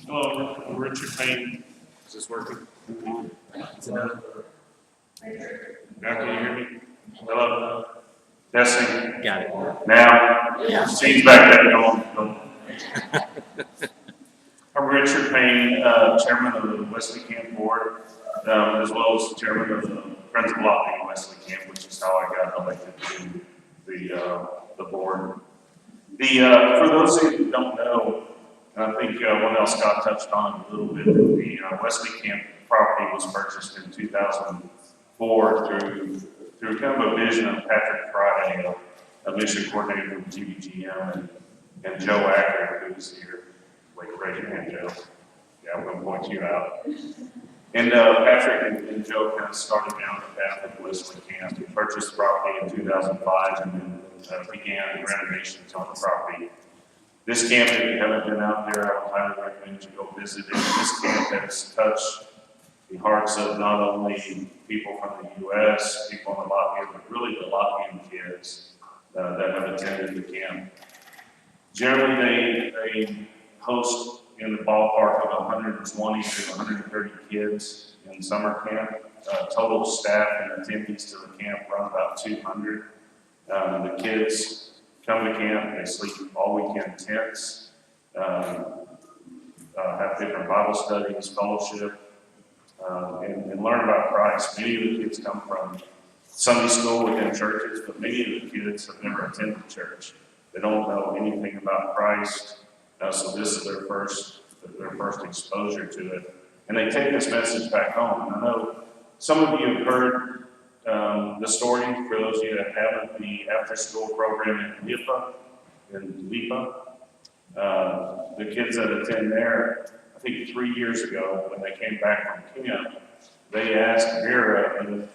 Hello, I'm Richard Payne. Is this working? Now, can you hear me? Hello? Testing. Got it. Now? Yeah. Steve's back there. Go on. I'm Richard Payne, chairman of the Wesley Camp board, as well as chairman of the Friends of Lottie Wesley Camp, which is how I got elected to the board. For those of you who don't know, and I think Wendell Scott touched on it a little bit, the Wesley Camp property was purchased in 2004 through kind of a vision of Patrick Friday, a mission coordinator from GBGM, and Joe Acker, who's here. Wait, raise your hand, Joe. Yeah, I'm going to point you out. And Patrick and Joe kind of started down the path of Wesley Camp. We purchased the property in 2005 and then began renovations on the property. This camp, if you haven't been out there, I would highly recommend you go visit it. This camp has touched the hearts of not only people from the U.S., people in the Latvian, but really the Latvian kids that have attended the camp. Generally, they host in the ballpark of 120 to 130 kids in summer camp. Total staff and attendees to the camp run about 200. The kids come to camp, they sleep all weekend tents, have different Bible studies, fellowship, and learn about Christ. Many of the kids come from Sunday school within churches, but many of the kids have never attended church. They don't know anything about Christ, so this is their first exposure to it. And they take this message back home. And I know some of you have heard the story, for those of you that haven't, the after-school program in Lipa. The kids that attend there, I think 3 years ago, when they came back from camp, they asked Vera if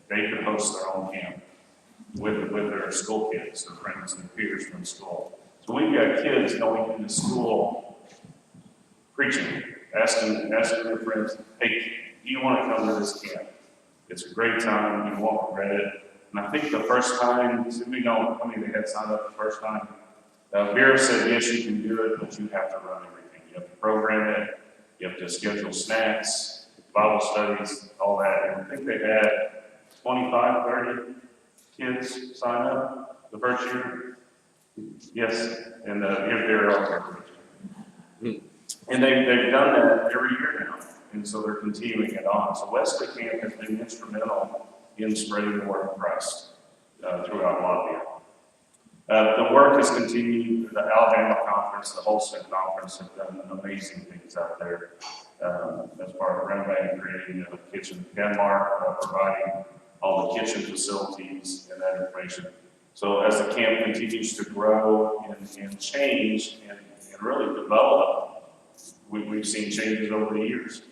they could host their own camp with their school kids, their friends and peers from school. So we've got kids going into school preaching, asking their friends, hey, do you want to come to this camp? It's a great time, you won't regret it. And I think the first time, we know how many they had signed up the first time. Vera said, yes, you can do it, but you have to run everything. You have to program it, you have to schedule snacks, Bible studies, all that. And I think they had 25, 30 kids sign up the first year. Yes, and they're all there. And they've done that every year now. And so they're continuing it on. So Wesley Camp has been instrumental in spreading the word of Christ throughout Latvia. The work has continued. The Alabama Conference, the Holston Conference have done amazing things out there as part of renovating, creating a kitchen in Denmark, providing all the kitchen facilities and that information. So as the camp continues to grow and change and really develop, we've seen changes over the years.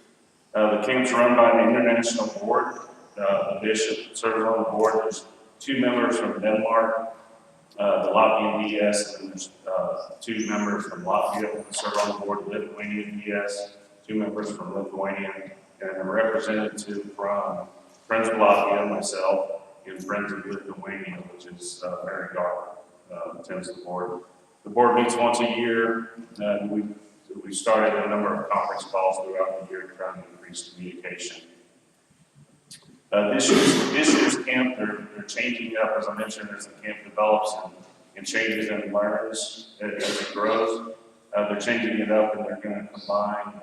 The camp's run by an international board. The bishop serves on the board. There's 2 members from Denmark, the Latvian DS, and there's 2 members from Latvia who serve on the board, Lithuanian DS, 2 members from Lithuania, and a representative from Friends of Latvia, myself, and Friends of Lithuania, which is Mary Garland, attends the board. The board meets once a year. We started a number of conference calls throughout the year to try and increase communication. This year's camp, they're changing up, as I mentioned, as the camp develops and changes and learns as it grows. They're changing it up, and they're going to combine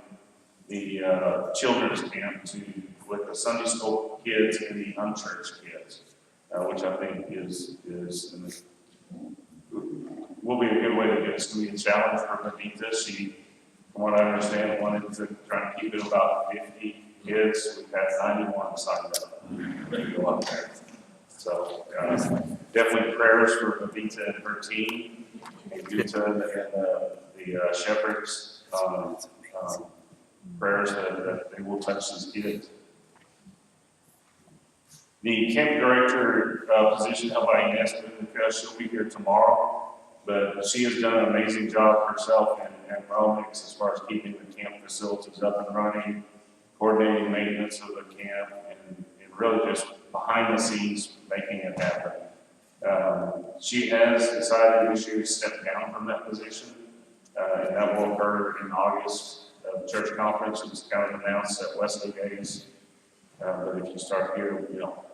the children's camp with the Sunday school kids and the unchurched kids, which I think will be a good way to get us to be a challenge for Benita. She, from what I understand, wanted to try and keep it about 50 kids. We've had 91 signed up to go up there. So definitely prayers for Benita and her team, and Benita and the shepherds. Prayers that they will touch these kids. The camp director position held by Ines because she'll be here tomorrow, but she has done an amazing job herself and Romix as far as keeping the camp facilities up and running, coordinating maintenance of the camp, and really just behind the scenes making it happen. She has decided this year to step down from that position, and that will occur in August the church conference was kind of announced at Wesley Days. But if you start here,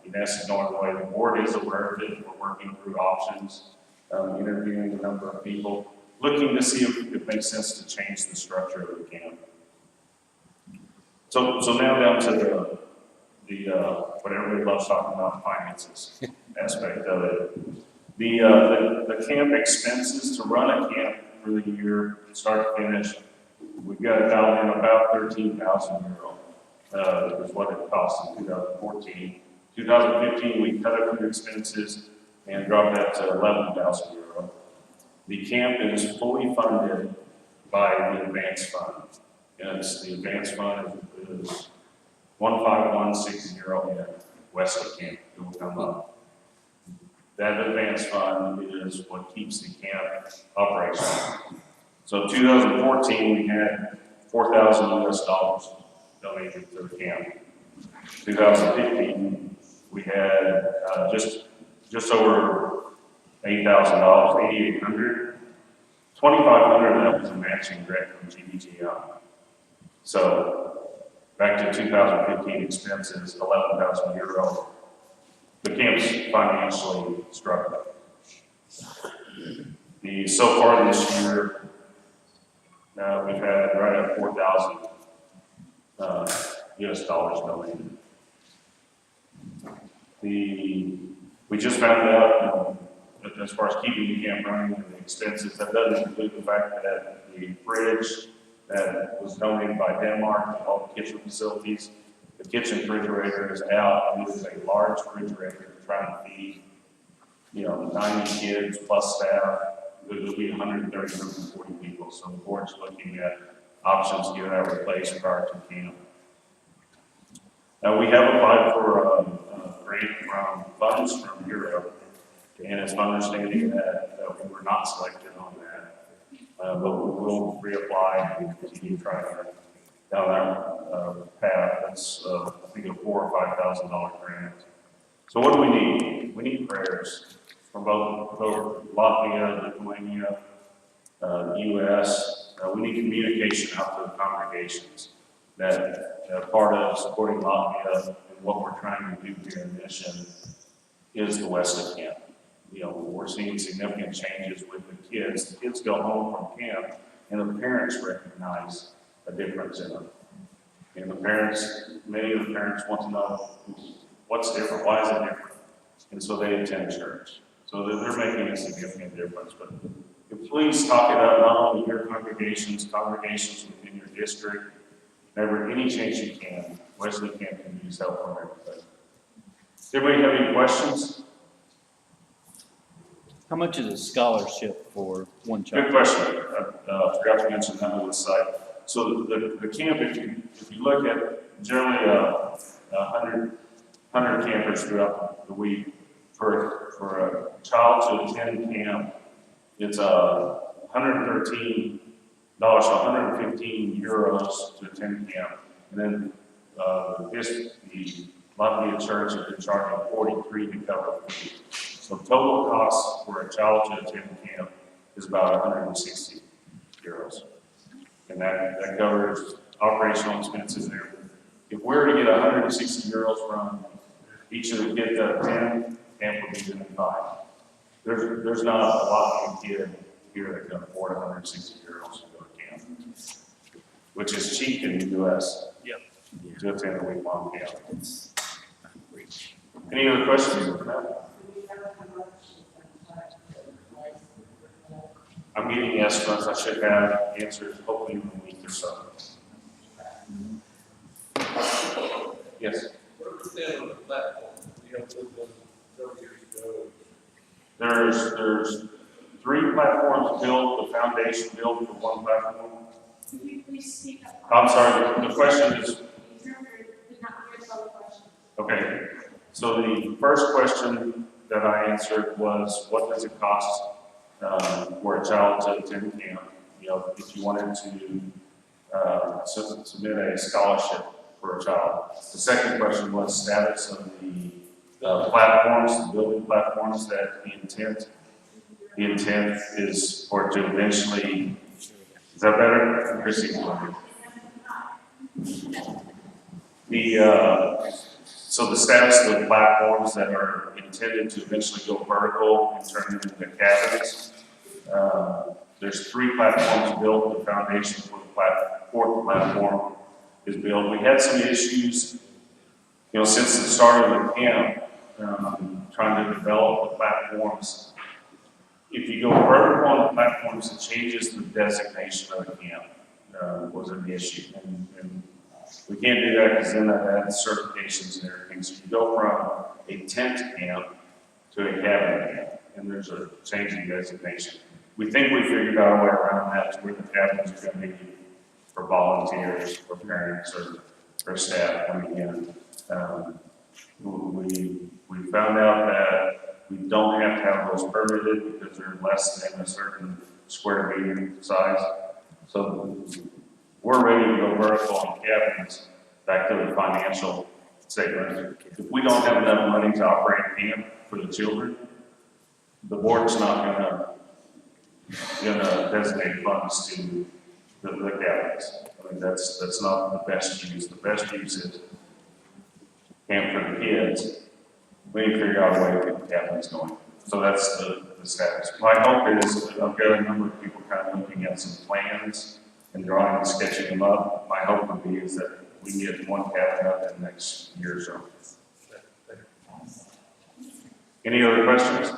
in essence, knowing the way the board is aware of it, we're working through options, interviewing a number of people, looking to see if it makes sense to change the structure of the camp. So now down to the what everybody loves talking about, finances aspect of it. The camp expenses to run a camp for the year, start to finish, we've got it down in about €13,000 is what it cost in 2014. 2015, we cut a few expenses and dropped that to €11,000. The camp is fully funded by the advance fund. Yes, the advance fund is 15160 at Wesley Camp. It will come up. That advance fund is what keeps the camp operational. So 2014, we had $4,000 donated to the camp. 2015, we had just over $8,000, $8,800. $2,500 of that was a matching grant from GBGI. So back to 2015 expenses, €11,000. The camp's financially struggling. So far this year, we've had right at $4,000 US dollars donated. We just found out, as far as keeping the camp running and the expenses, that doesn't include the fact that the fridge that was donated by Denmark and all the kitchen facilities, the kitchen refrigerator is out, and it is a large refrigerator trying to feed, 90 kids plus staff. It will be 130, 140 people. So the board's looking at options to get that replaced prior to camp. Now we have applied for a grant from funds from Europe, and it's my understanding that we were not selected on that. But we will reapply and continue trying down that path. That's, I think, a $4,000 or $5,000 grant. So what do we need? We need prayers from both Latvia, Lithuania, the U.S. We need communication out to the congregations that part of supporting Latvia and what we're trying to do here in Mission is the Wesley Camp. We're seeing significant changes with the kids. The kids go home from camp, and the parents recognize a difference in them. And many of the parents want to know what's different, why is it different? And so they attend church. So they're making a significant difference. But please talk it up, not only your congregations within your district. Never any change you can. Wesley Camp can use help from everybody. Does everybody have any questions? How much is a scholarship for one child? Good question. I forgot to mention that on the site. So the camp, if you look at generally 100 campers throughout the week, for a child to attend camp, it's $113, so €115 to attend camp. And then the Latvia Church has been charging $43 to cover the fee. So total cost for a child to attend camp is about €160. And that covers operational expenses there. If we were to get €160 from each of the kids that attend, camp would be doing fine. There's not a lot of kid here that can afford €160 to go to camp, which is cheap in the U.S. Yep. To attend a week-long camp. Any other questions for that? I'm getting estimates. I should have answers hopefully in a week or so. Yes? What percent of the platform do you have several years ago? There's 3 platforms built, the foundation built for 1 platform. Can you please speak up? I'm sorry, the question is, okay. So the first question that I answered was, what does it cost for a child to attend camp? If you wanted to submit a scholarship for a child. The second question was status of the platforms, the building platforms, that the intent is for it to eventually, is that better? Chrissy? So the status of the platforms that are intended to eventually go vertical and turn into cabins. There's 3 platforms built. The foundation for the 4th platform is built. We had some issues, since the start of the camp, trying to develop the platforms. If you go vertical on the platforms, it changes the designation of the camp. Was an issue, and we can't do that because then that adds certifications and everything. So you go from a tent camp to a cabin camp, and there's a change in designation. We think we figured out a way around that to where the cabins are going to be for volunteers, for parents, or staff coming in. We found out that we don't have to have those permitted because they're less than a certain square meter size. So we're ready to go vertical on cabins. Back to the financial statement. If we don't have enough money to operate a camp for the children, the board's not gonna designate funds to the cabins. I mean, that's not the best use. The best use is camp for the kids. We need to figure out a way to get the cabins going. So that's the status. My hope is, I've got a number of people kind of looking at some plans and drawing and sketching them up. My hope would be is that we can get 1 cabin up in the next year or so. Any other questions?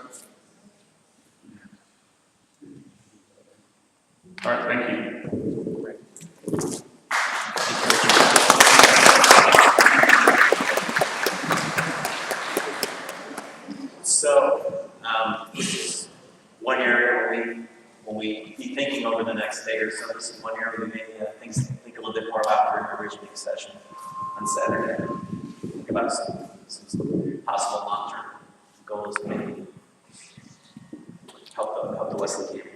All right, thank you. So, this is one area when we be thinking over the next day or so, this is one area we may think a little bit more about during our original session on Saturday. Think about some possible long-term goals, maybe help the Wesley Camp